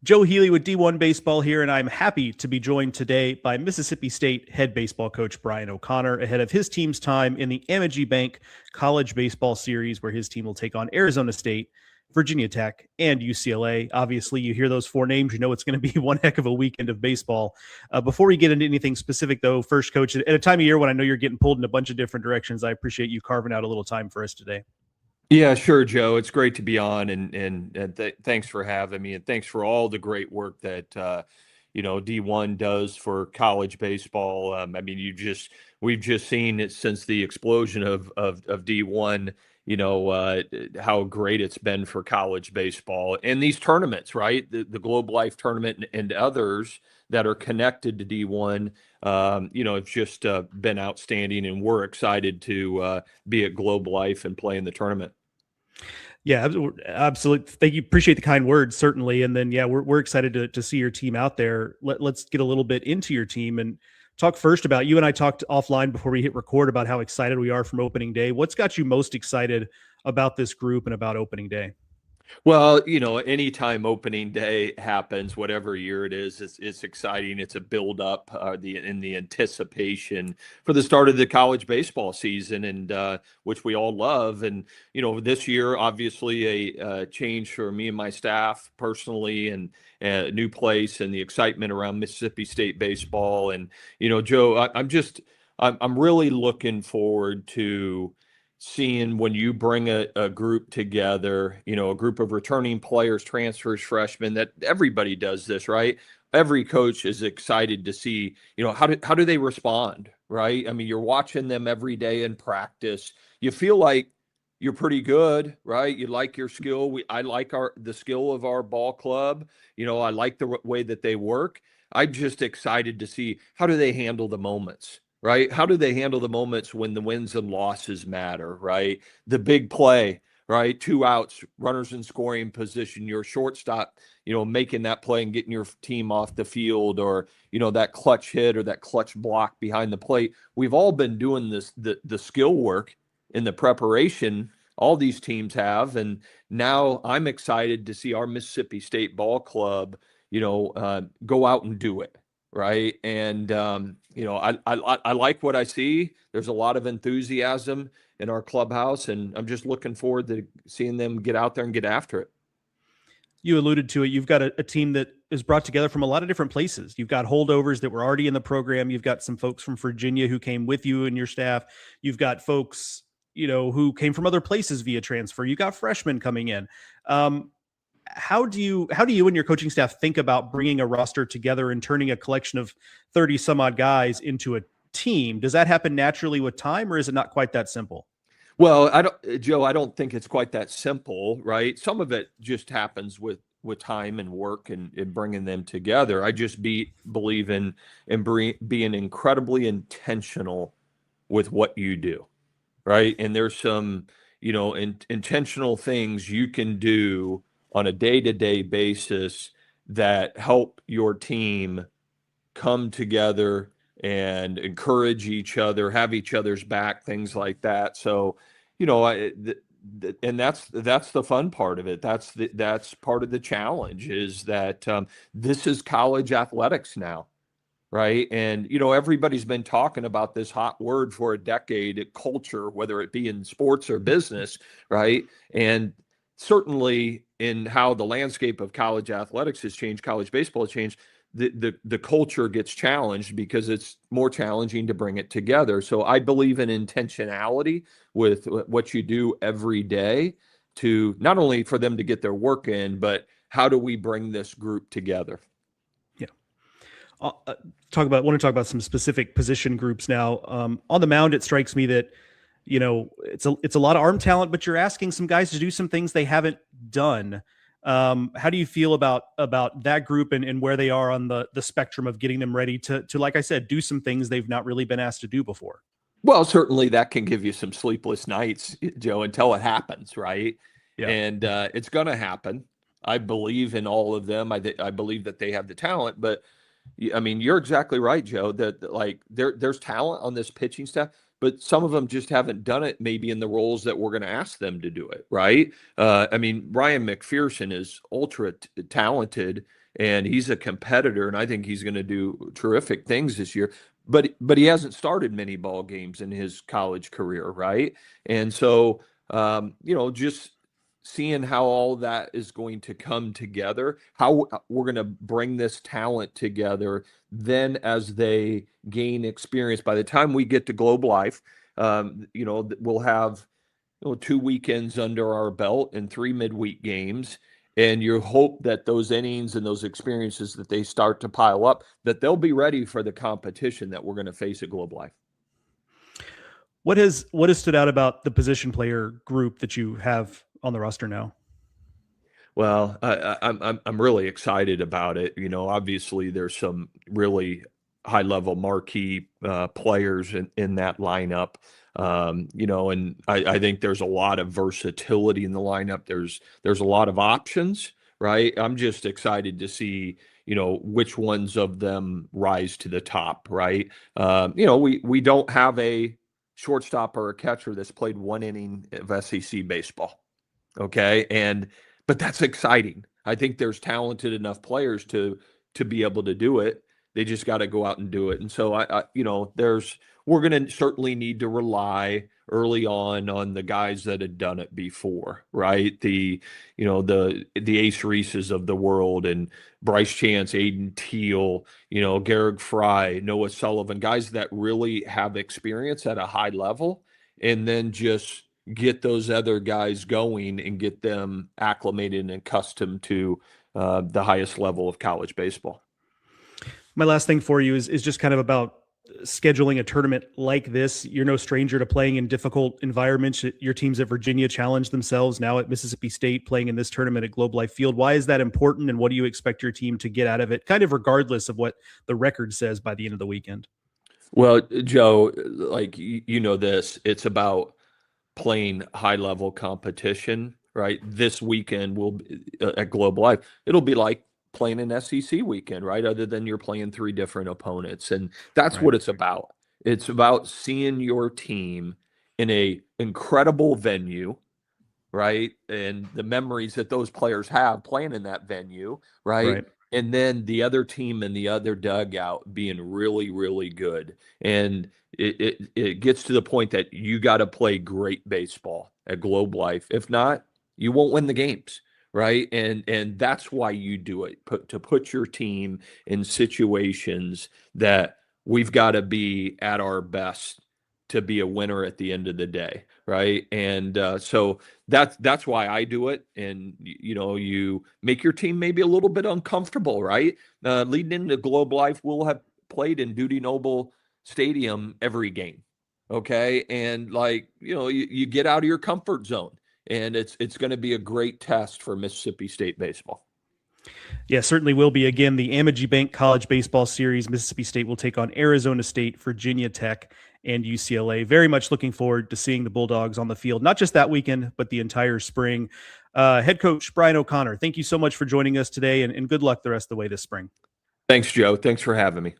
Joe Healy with D1 Baseball here, and I'm happy to be joined today by Mississippi State head baseball coach Brian O'Connor ahead of his team's time in the Amegy Bank College Baseball Series, where his team will take on Arizona State, Virginia Tech, and UCLA. Obviously, you hear those four names, you know it's going to be one heck of a weekend of baseball. Before we get into anything specific, though, first, Coach, at a time of year when I know you're getting pulled in a bunch of different directions, I appreciate you carving out a little time for us today. Yeah, sure, Joe. It's great to be on, and thanks for having me, and thanks for all the great work that D1 does for college baseball. I mean, we've just seen it since the explosion of D1. How great it's been for college baseball and these tournaments, right? The Globe Life tournament and others that are connected to D1. It's just been outstanding, and we're excited to be at Globe Life and play in the tournament. Yeah, absolutely. Thank you. Appreciate the kind words, certainly. And then, yeah, we're excited to see your team out there. Let's get a little bit into your team and talk first about you. And I talked offline before we hit record about how excited we are from opening day. What's got you most excited about this group and about opening day? Well, anytime opening day happens, whatever year it is, it's exciting. It's a build up, the anticipation for the start of the college baseball season, and which we all love. And this year, obviously, a change for me and my staff personally, and a new place, and the excitement around Mississippi State baseball. And Joe, I'm really looking forward to seeing when you bring a group together, a group of returning players, transfers, freshmen, that everybody does this, right? Every coach is excited to see, how do they respond, right? I mean, you're watching them every day in practice. You feel like you're pretty good, right? You like your skill. I like the skill of our ball club. I like the way that they work. I'm just excited to see, how do they handle the moments, right? How do they handle the moments when the wins and losses matter, right? The big play, right? 2 outs, runners in scoring position, your shortstop, making that play and getting your team off the field, or, that clutch hit or that clutch block behind the plate. We've all been doing this, the skill work in the preparation. All these teams have. And now I'm excited to see our Mississippi State ball club, go out and do it. Right. And, I like what I see. There's a lot of enthusiasm in our clubhouse, and I'm just looking forward to seeing them get out there and get after it. You alluded to it. You've got a team that is brought together from a lot of different places. You've got holdovers that were already in the program. You've got some folks from Virginia who came with you and your staff. You've got folks, who came from other places via transfer. You got freshmen coming in. How do you and your coaching staff think about bringing a roster together and turning a collection of 30 some odd guys into a team? Does that happen naturally with time, or is it not quite that simple? Well, Joe, I don't think it's quite that simple, right? Some of it just happens with time and work and bringing them together. I just believe in being incredibly intentional with what you do, right? And there's some, intentional things you can do on a day-to-day basis that help your team come together and encourage each other, have each other's back, things like that. So, and that's the fun part of it. That's part of the challenge, is that this is college athletics now, right? And everybody's been talking about this hot word for a decade, culture, whether it be in sports or business, right? And certainly in how the landscape of college athletics has changed, college baseball has changed, the culture gets challenged because it's more challenging to bring it together. So I believe in intentionality with what you do every day, to not only for them to get their work in, but how do we bring this group together? Yeah. Want to talk about some specific position groups now. On the mound, it strikes me that it's a lot of arm talent, but you're asking some guys to do some things they haven't done. How do you feel about that group and where they are on the spectrum of getting them ready to, like I said, do some things they've not really been asked to do before? Well, certainly that can give you some sleepless nights, Joe, until it happens, right? Yeah. And it's going to happen. I believe in all of them. I believe that they have the talent, but I mean, you're exactly right, Joe, that like there's talent on this pitching staff. but some of them just haven't done it maybe in the roles that we're going to ask them to do it, right? I mean, Ryan McPherson is ultra talented, and he's a competitor, and I think he's going to do terrific things this year. But he hasn't started many ball games in his college career, right? And so just seeing how all that is going to come together, how we're going to bring this talent together, then as they gain experience, by the time we get to Globe Life, we'll have 2 weekends under our belt and 3 midweek games. And you hope that those innings and those experiences that they start to pile up, that they'll be ready for the competition that we're going to face at Globe Life. What has stood out about the position player group that you have on the roster now? Well, I'm really excited about it. Obviously there's some really high level marquee players in that lineup. And I think there's a lot of versatility in the lineup. There's a lot of options, right? I'm just excited to see, which ones of them rise to the top, right? We don't have a shortstop or a catcher that's played 1 inning of SEC baseball. Okay. But that's exciting. I think there's talented enough players to be able to do it. They just got to go out and do it. And so we're going to certainly need to rely early on the guys that had done it before, right? The Ace Reeses of the world, and Bryce Chance, Aiden Teal, Garrick Fry, Noah Sullivan, guys that really have experience at a high level, and then just get those other guys going and get them acclimated and accustomed to the highest level of college baseball. My last thing for you is just kind of about scheduling a tournament like this. You're no stranger to playing in difficult environments. Your teams at Virginia challenged themselves, now at Mississippi State, playing in this tournament at Globe Life Field. Why is that important, and what do you expect your team to get out of it, kind of regardless of what the record says by the end of the weekend? Well, Joe, like, this, it's about playing high level competition, right? This weekend will be, at Globe Life, it'll be like playing an SEC weekend, right? Other than you're playing 3 different opponents. And that's what it's about. It's about seeing your team in a incredible venue, right? And the memories that those players have playing in that venue, right? And then the other team in the other dugout being really, really good. And it gets to the point that you got to play great baseball at Globe Life. If not, you won't win the games, right? And that's why you do it, to put your team in situations that we've got to be at our best to be a winner at the end of the day, right? And so that's why I do it. And you make your team maybe a little bit uncomfortable, right? Leading into Globe Life, we'll have played in Duty Noble Stadium every game, okay? And you get out of your comfort zone, and it's going to be a great test for Mississippi State baseball. Yeah, certainly will be. Again, the Amegy Bank College Baseball Series, Mississippi State will take on Arizona State, Virginia Tech, and UCLA. Very much looking forward to seeing the Bulldogs on the field, not just that weekend, but the entire spring. Head coach Brian O'Connor, thank you so much for joining us today, and good luck the rest of the way this spring. Thanks, Joe. Thanks for having me.